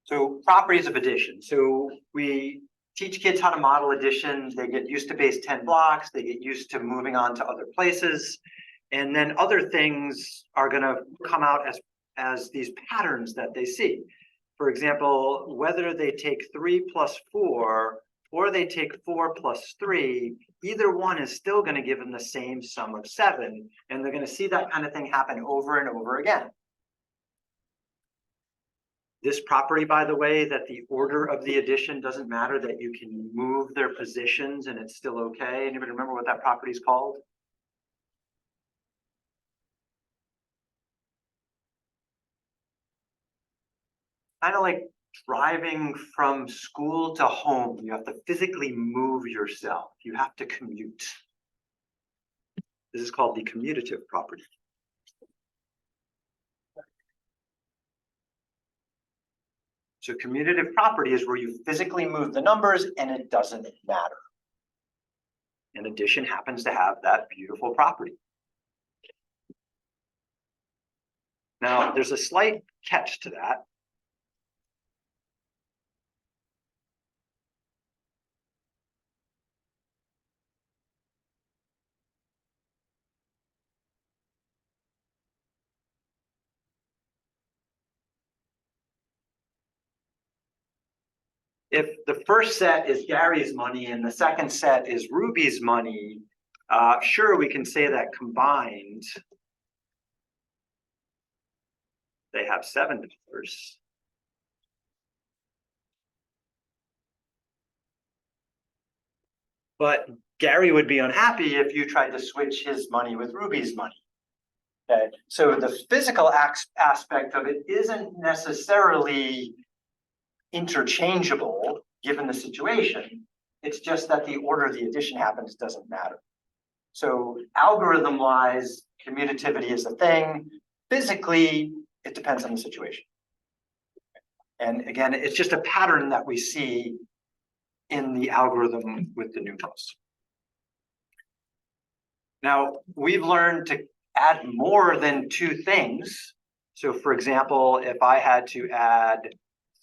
So properties of addition. So we teach kids how to model addition. They get used to base 10 blocks. They get used to moving on to other places. And then other things are going to come out as these patterns that they see. For example, whether they take 3 plus 4 or they take 4 plus 3, either one is still going to give them the same sum of 7. And they're going to see that kind of thing happen over and over again. This property, by the way, that the order of the addition doesn't matter, that you can move their positions and it's still okay. Anybody remember what that property is called? Kind of like driving from school to home. You have to physically move yourself. You have to commute. This is called the commutative property. So commutative property is where you physically move the numbers and it doesn't matter. And addition happens to have that beautiful property. Now, there's a slight catch to that. If the first set is Gary's money and the second set is Ruby's money, sure, we can say that combined, they have $7. But Gary would be unhappy if you tried to switch his money with Ruby's money. Okay, so the physical aspect of it isn't necessarily interchangeable given the situation. It's just that the order the addition happens doesn't matter. So algorithm-wise, commutativity is a thing. Physically, it depends on the situation. And again, it's just a pattern that we see in the algorithm with the numerals. Now, we've learned to add more than 2 things. So for example, if I had to add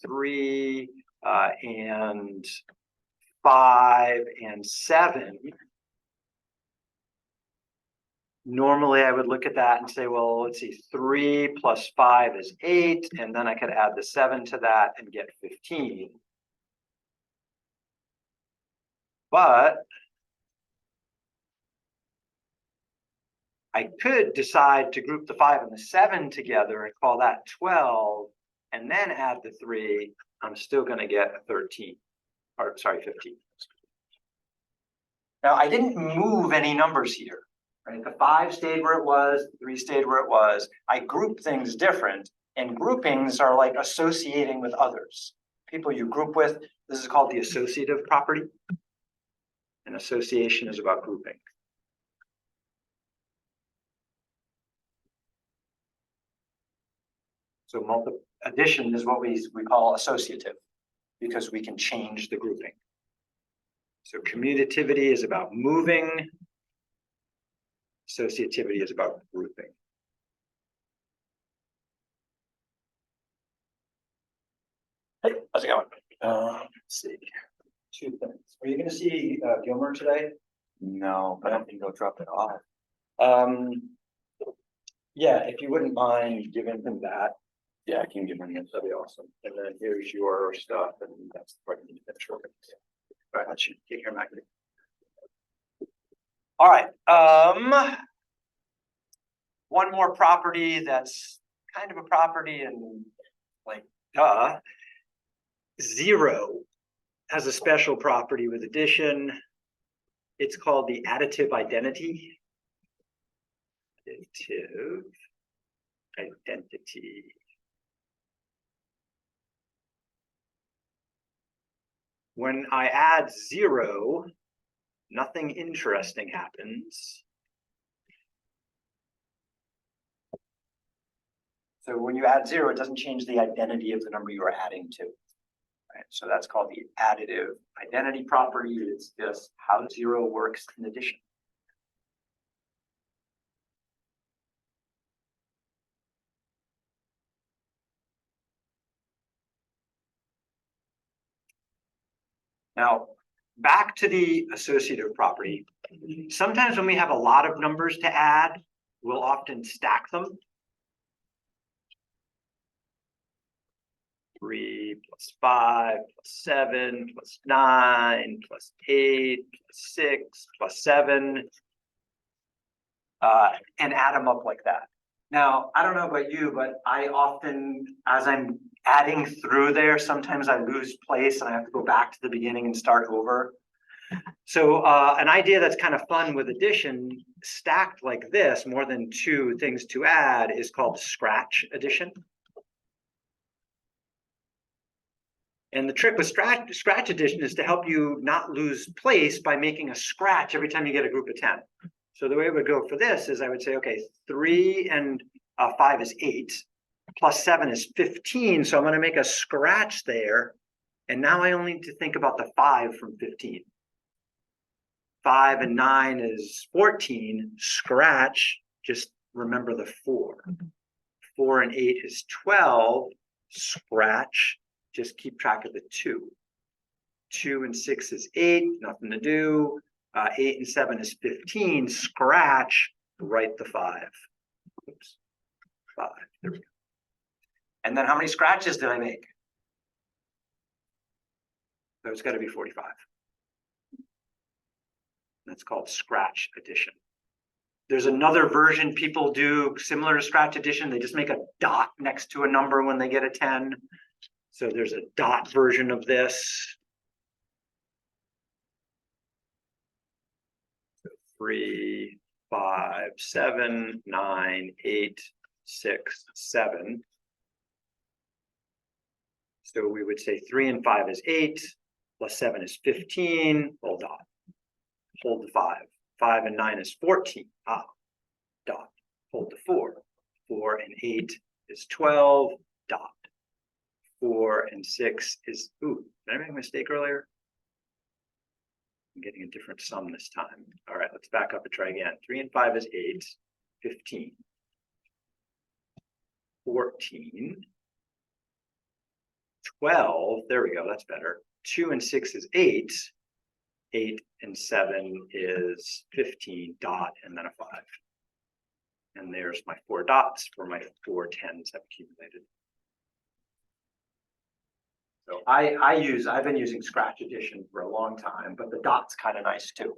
3 and 5 and 7, normally I would look at that and say, well, let's see, 3 plus 5 is 8, and then I could add the 7 to that and get 15. But I could decide to group the 5 and the 7 together and call that 12, and then add the 3. I'm still going to get a 13, or sorry, 15. Now, I didn't move any numbers here, right? The 5 stayed where it was, the 3 stayed where it was. I group things different, and groupings are like associating with others. People you group with, this is called the associative property. And association is about grouping. So addition is what we call associative, because we can change the grouping. So commutativity is about moving. Associativity is about grouping. Hey, how's it going? Let's see. 2 things. Are you going to see Gilmer today? No, but I think he'll drop it off. Yeah, if you wouldn't mind giving him that. Yeah, I can give him this. That'd be awesome. And then here's your stuff, and that's the part you need to finish working. All right, let's take care of Maggie. All right. One more property that's kind of a property and like duh. 0 has a special property with addition. It's called the additive identity. Additive identity. When I add 0, nothing interesting happens. So when you add 0, it doesn't change the identity of the number you are adding to. Right? So that's called the additive identity property. It's just how 0 works in addition. Now, back to the associative property. Sometimes when we have a lot of numbers to add, we'll often stack them. 3 plus 5 plus 7 plus 9 plus 8 plus 6 plus 7. And add them up like that. Now, I don't know about you, but I often, as I'm adding through there, sometimes I lose place and I have to go back to the beginning and start over. So an idea that's kind of fun with addition, stacked like this, more than 2 things to add, is called scratch addition. And the trick with scratch addition is to help you not lose place by making a scratch every time you get a group of 10. So the way it would go for this is I would say, okay, 3 and 5 is 8, plus 7 is 15. So I'm going to make a scratch there. And now I only need to think about the 5 from 15. 5 and 9 is 14. Scratch, just remember the 4. 4 and 8 is 12. Scratch, just keep track of the 2. 2 and 6 is 8, nothing to do. 8 and 7 is 15. Scratch, write the 5. Oops. 5. There we go. And then how many scratches did I make? So it's got to be 45. That's called scratch addition. There's another version people do similar to scratch addition. They just make a dot next to a number when they get a 10. So there's a dot version of this. 3, 5, 7, 9, 8, 6, 7. So we would say 3 and 5 is 8, plus 7 is 15, full dot. Hold the 5. 5 and 9 is 14. Dot. Hold the 4. 4 and 8 is 12. Dot. 4 and 6 is, did I make a mistake earlier? I'm getting a different sum this time. All right, let's back up and try again. 3 and 5 is 8, 15, 14, 12. There we go, that's better. 2 and 6 is 8. 8 and 7 is 15, dot, and then a 5. And there's my 4 dots where my 4 10s have accumulated. So I've been using scratch addition for a long time, but the dot's kind of nice too.